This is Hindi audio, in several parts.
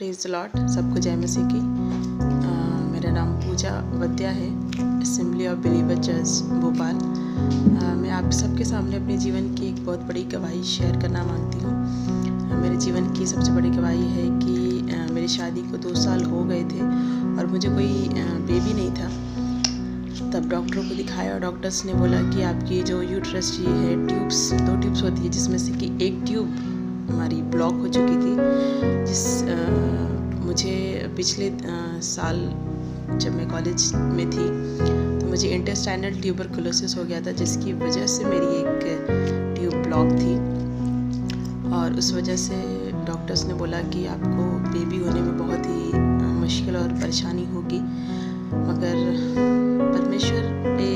Praise the Lord. सबको जय मसीह की। मेरा नाम पूजा वद्या है, assembly of believer church Bhopal. मैं आप सबके सामने अपने जीवन की एक बहुत बड़ी गवाही शेयर करना मांगती हूँ। मेरे जीवन की सबसे बड़ी गवाही है कि मेरी शादी को 2 साल हो गए थे और मुझे कोई बेबी नहीं था। तब डॉक्टरों को दिखाया और डॉक्टर्स ने बोला कि आपकी जो यूट्रस ये है, 2 ट्यूब्स होती है, जिसमें से कि एक ट्यूब हमारी ब्लॉक हो चुकी थी। मुझे पिछले साल जब मैं कॉलेज में थी तो मुझे इंटेस्टाइनल ट्यूबरकुलोसिस हो गया था, जिसकी वजह से मेरी एक ट्यूब ब्लॉक थी और उस वजह से डॉक्टर्स ने बोला कि आपको बेबी होने में बहुत ही मुश्किल और परेशानी होगी, मगर परमेश्वर पे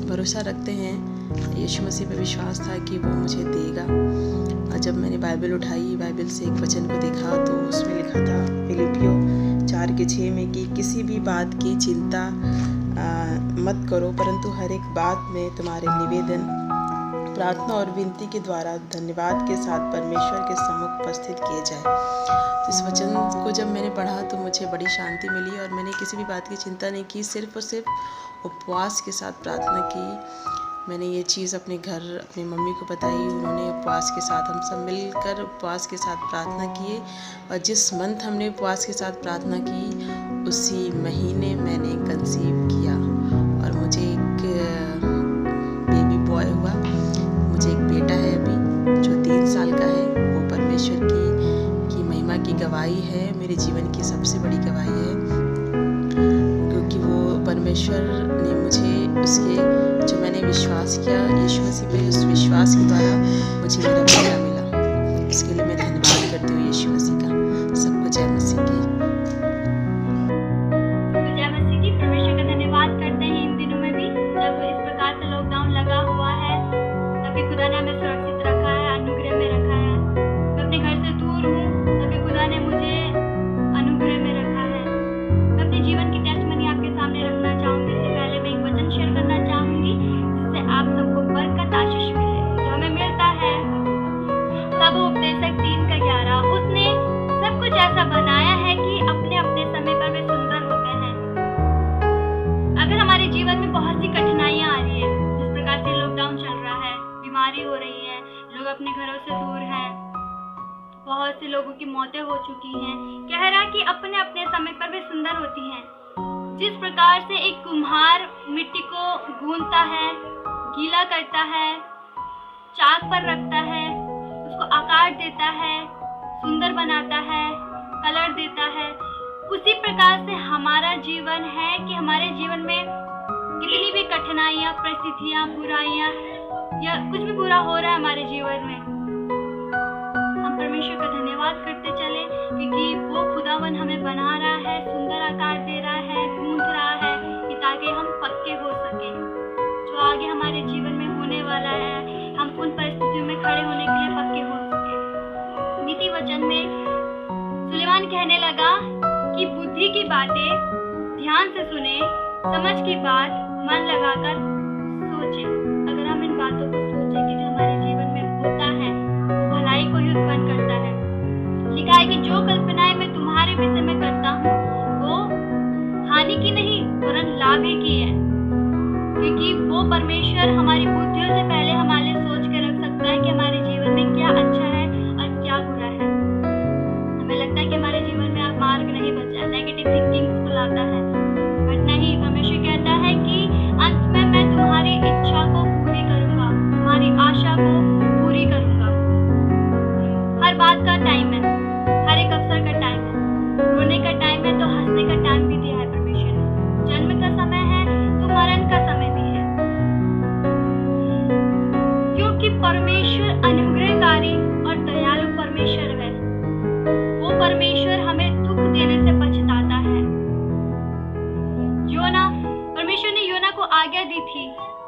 भरोसा रखते हैं। यीशु मसीह पे विश्वास था कि वो मुझे देगा। और जब मैंने बाइबल उठाई, बाइबल से एक वचन को देखा तो उसमें लिखा था फिलिपियों 4:6 में कि किसी भी बात की चिंता मत करो, परंतु हर एक बात में तुम्हारे निवेदन, प्रार्थना और विनती के द्वारा धन्यवाद के साथ परमेश्वर के सम्मुख उपस्थित किए जाए। तो इस वचन को जब मैंने पढ़ा तो मुझे बड़ी शांति मिली और मैंने किसी भी बात की चिंता नहीं की, सिर्फ और सिर्फ उपवास के साथ प्रार्थना की। मैंने ये चीज़ अपने घर अपनी मम्मी को बताई, उन्होंने उपवास के साथ, हम सब मिलकर उपवास के साथ प्रार्थना किए और जिस मंथ हमने उपवास के साथ प्रार्थना की उसी महीने मैंने कंसीव किया और मुझे एक बेबी बॉय हुआ। मुझे एक बेटा है अभी जो 3 साल का है। वो परमेश्वर की महिमा की गवाही है, मेरे जीवन की सबसे बड़ी गवाही है, क्योंकि वो परमेश्वर ने मुझे उसके जो मैंने विश्वास किया यीशु मसीह पे, उस विश्वास के द्वारा मुझे मेरा बेटा मिला। इसके लिए मैं धन्यवाद करती हूँ यीशु मसीह का। सबको जय मसीह की। जय मसीह की। परमेश्वर का धन्यवाद करते हैं इन दिनों में भी, जब इस प्रकार से लॉकडाउन लगा हुआ है तभी खुदा ने हमें सुरक्षित रखा है, अनुग्रह में रखा है। मैं अपने घर से दूर हूँ तभी खुदा ने मुझे अनुग्रह में रखा है। मैं अपने जीवन की टेस्टमनी आपके सामने रखना चाहूँगी। इससे पहले मैं एक वचन शेयर करना चाहूँगी जिससे आप सबको बरकत आशीष मिले, जो हमें मिलता है सब उपदेशक 3:11। उसने सब कुछ ऐसा बनाया है कि अपने अपने समय पर वे सुंदर होते हैं। अगर हमारे जीवन में बहुत सी कठिनाइयाँ आ रही है, जिस प्रकार से लॉकडाउन चल रहा है, बीमारी हो रही है, लोग अपने घरों से दूर हैं, बहुत से लोगों की मौतें हो चुकी हैं, कह रहा है कि अपने अपने समय पर वे सुंदर होती हैं। जिस प्रकार से एक कुम्हार मिट्टी को गूंथता है, गीला करता है, चाक पर रखता है, उसको आकार देता है, सुंदर बनाता है, कलर देता है, उसी प्रकार से हमारा जीवन है कि हमारे जीवन में कितनी भी कठिनाइयाँ, परिस्थितियाँ, बुराइयाँ या कुछ भी बुरा हो रहा है हमारे जीवन में, हम परमेश्वर का धन्यवाद करते चले, क्योंकि वो खुदावन हमें बना रहा है, सुंदर आकार दे रहा है, गूंथ रहा है कि ताकि हम पक्के हो सके। जो आगे हमारे जीवन में होने वाला है, हम उन परिस्थितियों में खड़े होने के लिए पक्के हो सके। नीति वचन में सुलेमान कहने लगा कि बुद्धि की बातें ध्यान से सुने, समझ की बात मन लगाकर सोचे। अगर हम इन बातों को सोचें कि जो हमारे जीवन में होता है वो भलाई को ही उत्पन्न करता है। लिखा है कि जो कल्पनाएं मैं तुम्हारे विषय में करता हूँ वो हानि की नहीं वरन लाभ ही की है, क्योंकि वो परमेश्वर हमारी बुद्धियों से पहले हमारे लिए सोच के रख सकता है कि हमारे जीवन में क्या अच्छा है और क्या बुरा है। हमें लगता है कि हमारे जीवन में अब मार्ग नहीं बचा, नेगेटिव थिंकिंग को लाता है, बट नहीं, परमेश्वर कहता है कि अंत में मैं तुम्हारी इच्छा को पूरी करूंगा, तुम्हारी आशा को पूरी करूंगा। हर बात का टाइम है, हर एक अवसर का टाइम है। रोने का टाइम है तो हंसने का टाइम भी दिया है परमेश्वर ने। जन्म का समय है तो मरण का समय भी है, क्योंकि परमेश्वर अनुग्रहकारी और दयालु परमेश्वर है। वो परमेश्वर हमें दुख देने से बचाता है। परमेश्वर ने योना को आज्ञा दी थी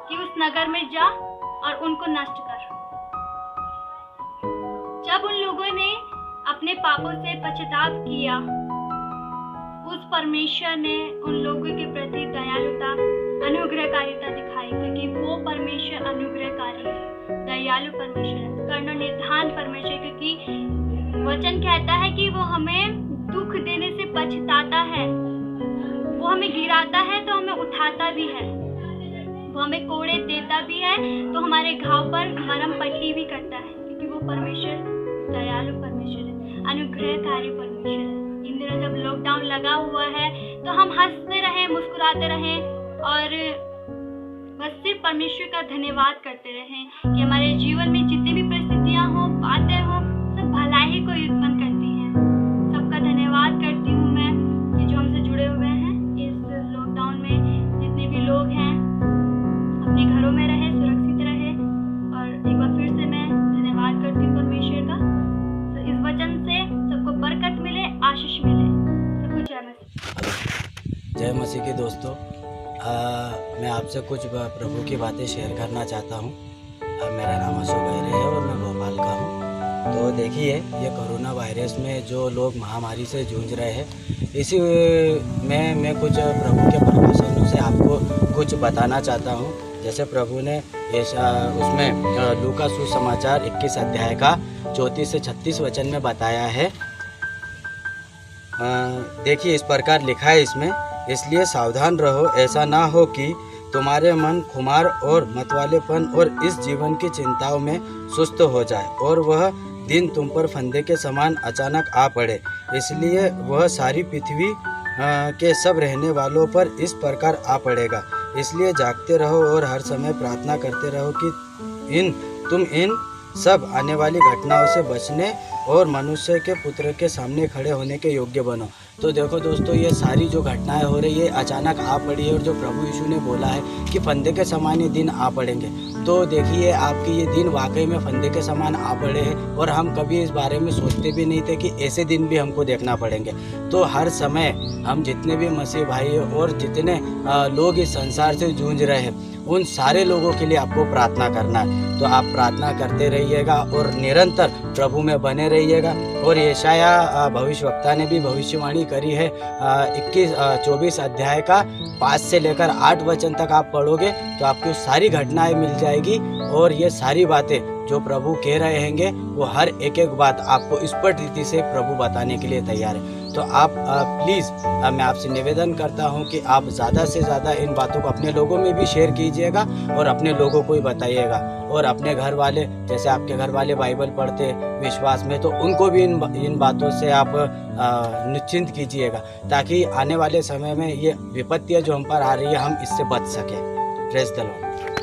कि उस नगर में जा और उनको नष्ट कर। जब उन लोगों ने अपने पापों से पश्चाताप किया, उस परमेश्वर ने उन लोगों के प्रति दयालुता, अनुग्रहकारिता दिखाई, क्योंकि वो परमेश्वर अनुग्रहकारी है, दयालु परमेश्वर है, कर्णनिधान परमेश्वर, क्योंकि वचन कहता है कि वो हमें दुख देने से पछताता है, वो हमें गिराता है तो हमें उठाता भी है, वो हमें कोड़े देता भी है तो हमारे घाव पर मरहम पट्टी भी करता है, क्योंकि वो परमेश्वर दयालु परमेश्वर है, अनुग्रहकारी परमेश्वर है। इन दिनों जब लॉकडाउन लगा हुआ है तो हम हंसते रहें, मुस्कुराते रहें और बस सिर्फ परमेश्वर का धन्यवाद करते रहें कि हमारे जीवन में जितनी भी परिस्थितियां हो, बातें हो, सब भलाई को उत्पन्न करती हैं। सबका धन्यवाद करती हूँ मैं कि जो हमसे जुड़े हुए हैं इस लॉकडाउन में, जितने भी लोग हैं अपने घरों में रहे, सुरक्षित रहे। और एक बार फिर से मैं धन्यवाद करती हूँ परमेश्वर का। तो इस वचन से सबको बरकत मिले, आशीष मिले। सबको जय मसीह। जय मसीह के दोस्तों, मैं आपसे कुछ प्रभु की बातें शेयर करना चाहता हूँ। मेरा नाम अशोक भाई है और मैं भोपाल का हूँ। तो देखिए, ये कोरोना वायरस में जो लोग महामारी से जूझ रहे हैं, इसी में मैं कुछ प्रभु के प्रवचनों से आपको कुछ बताना चाहता हूँ। जैसे प्रभु ने उसमें लूका सुसमाचार 21 अध्याय का 34 से 36 वचन में बताया है। देखिए, इस प्रकार लिखा है इसमें, इसलिए सावधान रहो, ऐसा ना हो कि तुम्हारे मन खुमार और मतवालेपन और इस जीवन की चिंताओं में सुस्त हो जाए और वह दिन तुम पर फंदे के समान अचानक आ पड़े। इसलिए वह सारी पृथ्वी के सब रहने वालों पर इस प्रकार आ पड़ेगा। इसलिए जागते रहो और हर समय प्रार्थना करते रहो कि तुम इन सब आने वाली घटनाओं से बचने और मनुष्य के पुत्र के सामने खड़े होने के योग्य बनो। तो देखो दोस्तों, ये सारी जो घटनाएं हो रही है अचानक आ पड़ी है और जो प्रभु यीशु ने बोला है कि फंदे के समान ये दिन आ पड़ेंगे। तो देखिए, आपके ये दिन वाकई में फंदे के समान आ पड़े हैं और हम कभी इस बारे में सोचते भी नहीं थे कि ऐसे दिन भी हमको देखना पड़ेंगे। तो हर समय हम जितने भी मसीह भाई और जितने लोग इस संसार से जूझ रहे हैं, उन सारे लोगों के लिए आपको प्रार्थना करना है। तो आप प्रार्थना करते रहिएगा और निरंतर प्रभु में बने रहिएगा। और यशाया भविष्यवक्ता ने भी भविष्यवाणी करी है 24 अध्याय का 5 से लेकर 8 वचन तक आप पढ़ोगे तो आपको सारी घटनाएं मिल जाएगी और ये सारी बातें जो प्रभु कह रहे हैंगे वो हर एक एक बात आपको स्पष्ट रीति से प्रभु बताने के लिए तैयार है। तो आप प्लीज़ मैं आपसे निवेदन करता हूं कि आप ज़्यादा से ज़्यादा इन बातों को अपने लोगों में भी शेयर कीजिएगा और अपने लोगों को ही बताइएगा। और अपने घर वाले, जैसे आपके घर वाले बाइबल पढ़ते विश्वास में, तो उनको भी इन बातों से आप निश्चिंत कीजिएगा, ताकि आने वाले समय में ये विपत्तियाँ जो हम पर आ रही है हम इससे बच सकें। Praise the Lord.